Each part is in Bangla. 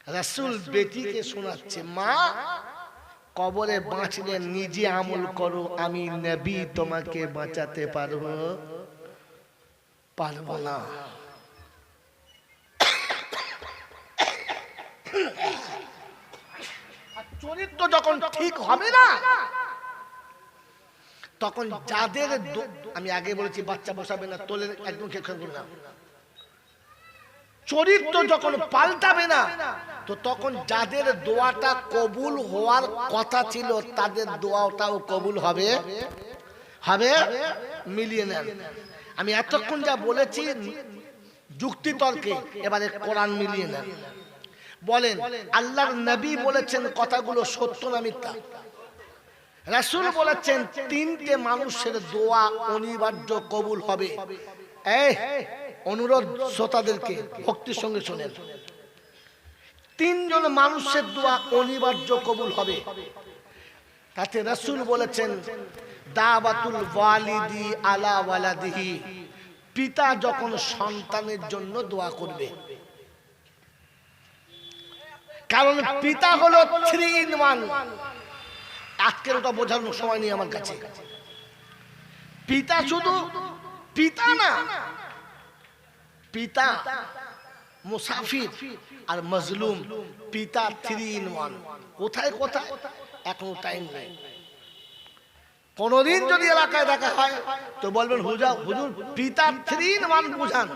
রাসূল বেটিকে শোনাচ্ছে, মা কবরে বাঁচলে নিজে আমল করো, আমি নবী তোমাকে বাঁচাতে পারবো না। চরিত্র যখন ঠিক হবে না, তখন যাদের আমি আগে বলেছি বাচ্চা বসাবে না, তোলে একদম খেয়াল করবে না। চরিত্র যখন পাল্টাবে না, তো তখন যাদের দোয়াটা কবুল হওয়ার কথা ছিল তাদের দোয়াটাও কবুল হবে। মিলিয়ে নেন। আমি এতক্ষণ যা বলেছি যুক্তি তর্কে, এবারে কোরআন মিলিয়ে নেন। বলেন আল্লাহর নবী বলেছেন কথাগুলো সত্য না মিথ্যা? রাসূল বলেছেন তিনটে মানুষের দোয়া অনিবার্য কবুল হবে। অনুরোধ শ্রোতাদেরকে ভক্তির সঙ্গে শোনেন, তিনজন মানুষের দোয়া অনিবার্য কবুল হবে। তাতে রাসূল বলেছেন দাওয়াতুল ওয়ালিদি আলা ওয়ালাদিহি, পিতা যখন সন্তানের জন্য দোয়া করবে। কারণ পিতা হলো 3 in 1। আজকের ওটা বোঝানোর সময় নেই আমার কাছে। পিতা শুধু পিতা না, পিতা মুসাফির আর মজলুম, পিতা 3 in 1। কোথায় কোথায় এখনো টাইম নেই। কোনদিন যদি এলাকায় দেখা হয় তো বলবেন হুজুর পিতা 3 in 1 বুঝান,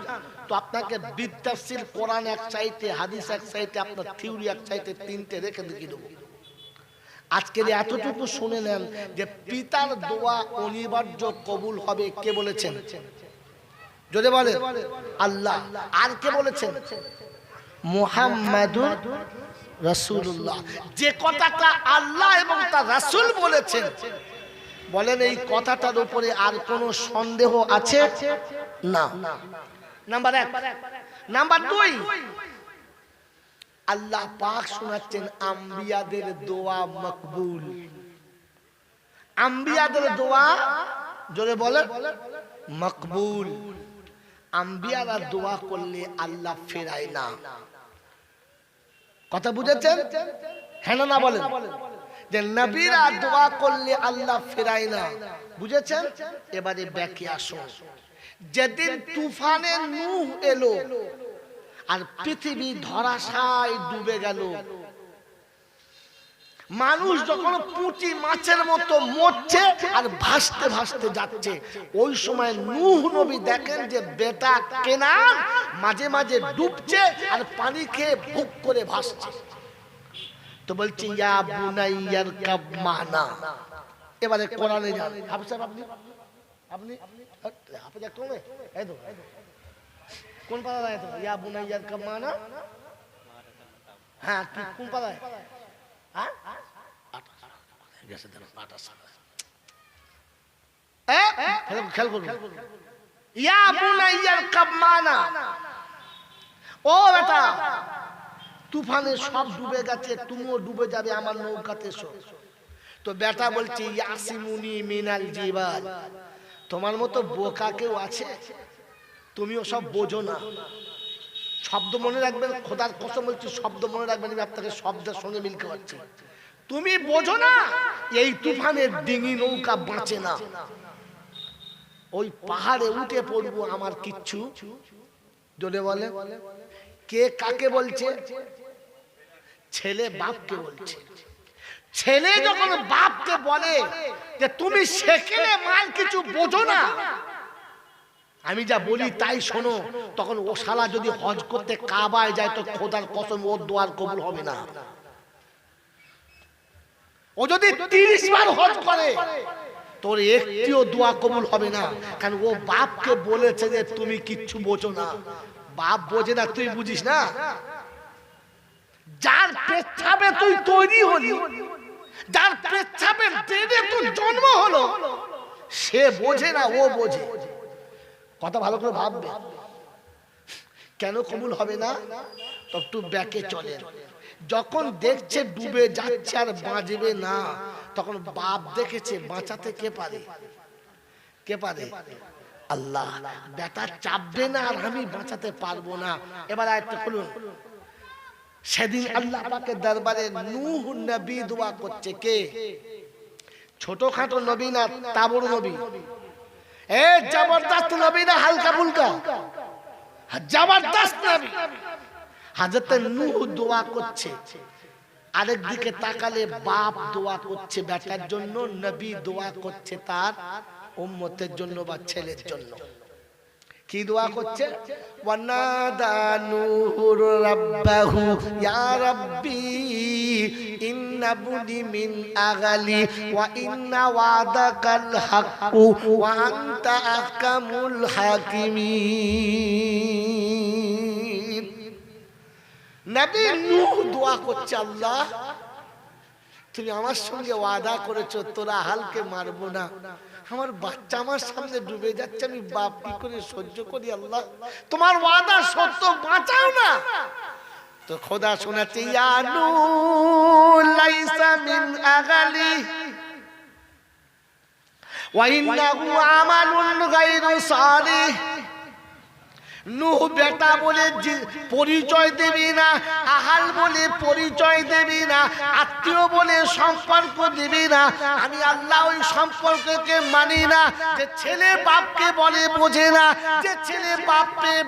তো আপনাকে বিতাফসির কোরআন এক সাইডে, হাদিস এক সাইডে, আপনার থিওরি এক সাইডে, তিনটে রেখে দেখিয়ে দেবো। আজকের এতটুকু শুনে নেন যে পিতার দোয়া অনিবার্য কবুল হবে। কে বলেছেন? যদি বলে আল্লাহ। আর কে বলেছেন? মুহাম্মাদুর রাসূলুল্লাহ। যে কথাটা আল্লাহ এবং তার রাসূল বলেছেন, বলেন এই কথাটার উপরে আর কোনো সন্দেহ আছে? না। নাম্বার 1। নাম্বার 2, আল্লাহ পাক শোনাচ্ছেন আম্বিয়াদের দোয়া মকবুল। আম্বিয়াদের দোয়া, জোরে বলেন, মকবুল। আম্বিয়ারা দোয়া করলে আল্লাহ ফেরায় না। কথা বুঝেছেন? হ্যাঁ না বলেন? যে নবীরা দোয়া করলে আল্লাহ ফেরায় না, বুঝেছেন? এবারে ব্যাকে আসুন। যেদিন তুফানে নূহ এলো আর পৃথিবী ধরাশায় ডুবে গেল, মানুষ যখন পুঁটি মাছের মতো মরছে আর ভাসতে ভাসতে যাচ্ছে, ওই সময় নূহ নবী দেখেন যে বেটা কেনান মাঝে মাঝে ডুবছে আর পানি খেয়ে ভুক করে ভাসছে। তো বলছে ইয়া বুনাইয়ার কাব মানা। এবারে কোরআনে যান। হাফেজ সাহেব, আপনি হাফেজ একটু হবে, এই তো কোন পারা যায়? তো ইয়া বুনাইয়ার কাব মানা, হ্যাঁ কোন পারা? হ্যাঁ খেয়াল করুন, ইয়া বুনাইয়ার কাব মানা। ও বেটা, তুফানে সব ডুবে গেছে, তুমিও ডুবে যাবে, আমার নৌকাতে এসো। তো বেটা বলছে ইয়াসিমুনি মিনাল জিবাল। তোমার মতো বোকা কেউ আছে? তুমিও সব বোঝো না। শব্দ মনে রাখবেন, খোদার কসম বলছি শব্দ মনে রাখবেন, আমি আপনাকে শব্দের সঙ্গে মিলকে পাচ্ছি। তুমি বোঝো না এই তুফানের ডিঙি নৌকা বাঁচে না, ওই পাহাড়ে উঠে পড়বো, আমার কিচ্ছু। জোরে বলে, কে কাকে বলছে? ছেলে বাপকে বলছে। ছেলে যখন বাপকে বলে যে তুমি শেখলে মাল কিছু বোঝো না, আমি যা বলি তাই শোনো, তখন ও শালা যদি হজ করতে কাবায় যায় তো খোদার কসম ওর দোয়ার কবুল হবে না। ও যদি 30 বার হজ করে তোর একটিও দোয়া কবুল হবে না, কারণ ও বাপকে বলেছে যে তুমি কিচ্ছু বোঝো না। বাপ বোঝে না, তুই বুঝিস না। যার পেচ্ছাবে তুই তৈরি হলি, যার পেচ্ছাবে দেবে তোর জন্ম হলো, সে বোঝে না, ও বোঝে। কথা ভালো করে ভাববে। কেন কবুল হবে না? তো একটু ব্যাকে চলে। যখন দেখছে ডুবে যাচ্ছে আর বাঁচবে না, তখন বাপ দেখেছে বাঁচাতে কে পারে? কে পারে? আল্লাহ। বেটা চাপবে না আর আমি বাঁচাতে পারবো না। এবার আরেকটা খুলুন, সেদিন আল্লাহ পাকের দরবারে নূহ নবী দোয়া করছে। কে? ছোটখাটো নবী না, তাবড় নবী। এ জবরদস্ত নবী না, হালকা ফুলকা, জবরদস্ত নবী। হযরত নূহ দোয়া করছে, আরেক দিকে তাকালে বাপ দোয়া করছে বেটার জন্য, নবী দোয়া করছে তার উম্মতের জন্য বা ছেলের জন্য। কি দোয়া করছে? ওয়ানাদা নূহুর রাব্বাহু ইয়া রাব্বি ইন্না বুনি মিন আগালি ওয়া ইন্না ওয়াদাকাল হাক্কু ওয়া আনতা আহকামুল হাকিমিন। নবী নূহ দোয়া করছে, আল্লাহ তুমি আমার সঙ্গে ওয়াদা করেছো তোরা হালকে মারবো না, আমার বাচ্চা আমার সামনে ডুবে যাচ্ছে, আমি বাপ কি করে সহ্য করি? আল্লাহ তোমার ওয়াদা সত্য, বাঁচাও না। তো খোদা শোনাচ্ছে, ইয়া নূহ লাইসা মিন আগালি ওয়া ইন্নাহু আমালুন গায়রু সালিহ। নূহ বেটা বলে পরিচয় দেবি না, আহাল বলে পরিচয় দেবি না, আত্মীয় বলে সম্পর্ক দিবি না। আমি আল্লাহ ওই সম্পর্ককে মানি না। যে ছেলে বাপকে বলে বোঝে না, যে ছেলে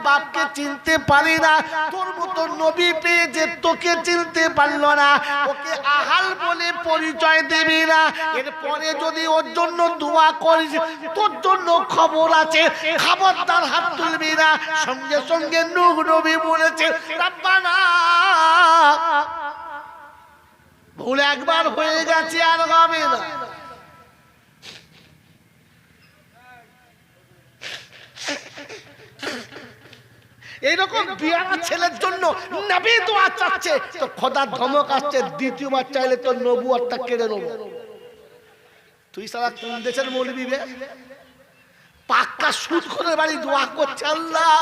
বাপকে চিনতে পারি না, তোর মতো নবী পেয়ে যে তোকে চিনতে পারল না, ওকে আহাল বলে পরিচয় দিবি না। এরপরে যদি ওর জন্য দোয়া করিস, তোর জন্য খবর আছে, খবরদার হাত তুলবি না। সঙ্গে সঙ্গে নূহ নবী বলেছে, রব্বানা ভুল একবার হয়ে গেছে, আর হবে না। এইরকম বিয়ানা ছেলের জন্য নবী দোয়া চাচ্ছে, তো খোদার ধমক আসছে, দ্বিতীয়বার চাইলে তো নবুয়তটা কেড়ে নেব। তুই সারা কোন দেশের মৌলবি বে? পাক্কা সুদ করে বাড়ি দোয়া করছে, আল্লাহ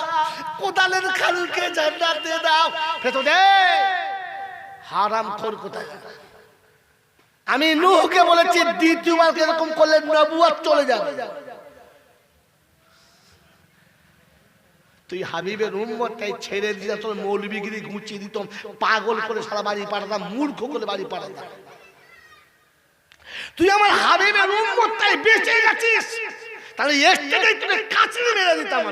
কোদালের খালকে জান্নাতে দাও। ফেতো দে হারামখোর কোথায়। আমি নূহকে বলেছি দ্বিতীয়বার এরকম করলে নবুয়ত চলে যাবে। তুই হাবিবের উম্মতটাই ছেড়ে দিয়ে তোর মৌলবিগিরি গুছিয়ে দিতাম, পাগল করে সারা বাড়ি পাঠাতাম, মূর্খ করে বাড়ি পাঠাতাম। তুই আমার হাবিবের উম্মতটাই বেঁচে গেছিস, তাহলে একটাই তোকে কাছে মেরে দিতাম।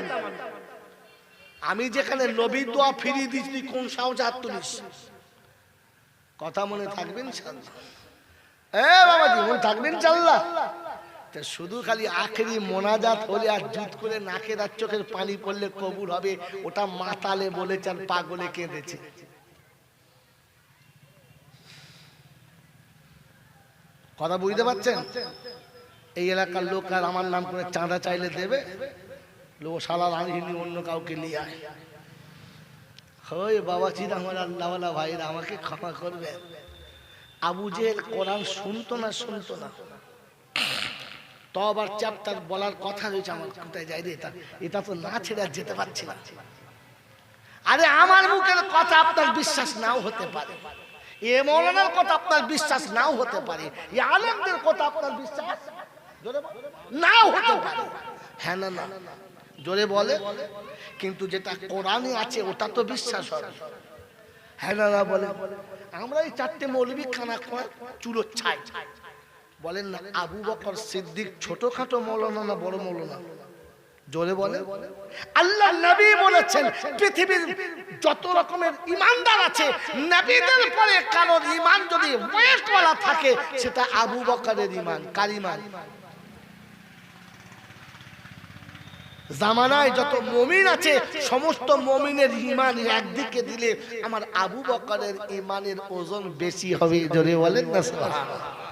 আমি যেখানে নবী দোয়া ফিরিয়ে দিচ্ছি, তুই কোন সাহসে হাত তুলিস? কথা মনে থাকবেন ইনশাআল্লাহ? এ বাবাজি মনে থাকবেন ইনশাআল্লাহ? তা শুধু খালি আখেরি মোনাজাত হলে আর জুত করে নাকের আর চোখের পানি পড়লে কবুল হবে, ওটা মাতালে বলেছেন, পাগলে কেঁদেছে। কথা বুঝতে পারছেন? এই এলাকার লোক আর আমার নাম করে চাঁদা চাইলে দেবে, লোক শালা রাঁধি অন্য কাউকে নিয়ে আয়। হয় বাবা চির আমার আল্লাহওয়ালা ভাইরা আমাকে ক্ষমা করবে। আবু জেহেল কোরআন শুনতো না, তো আবার চ্যাপ্টার বলার কথা রয়েছে, আমার কোথায় যাই রে, এটা তো না ছেড়ে আর যেতে পারছি না। আরে আমার মুখের কথা আপনার বিশ্বাস নাও হতে পারে, এ মৌলানার কথা আপনার বিশ্বাস নাও হতে পারে, এ আলেমদের কথা আপনার বিশ্বাস নাও হতে পারে। হ্যাঁ না না জোরে বলে, কিন্তু যেটা কোরআনে আছে ওটা তো বিশ্বাস হবে। হ্যাঁ না না বলে। আমরা এই চারটে মৌলবি খানা চুলো ছাই বলেন না, আবু বকর সিদ্দিক ছোটখাটো মৌলানা না বড় মৌলানা? জোরে বলে। আল্লাহ নবী বলেছেন পৃথিবীর যত রকমের ইমানদার আছে, নবীদের পরে কারোর ঈমান যদি ওয়েটওয়ালা থাকে, সেটা আবু বকরের ঈমান। কার ঈমান? জামানায় যত মুমিন আছে সমস্ত মুমিনের ঈমান একদিকে দিলে আমার আবু বকরের ঈমানের ওজন বেশি হবে। জোরে বলেন না সুবহানাল্লাহ।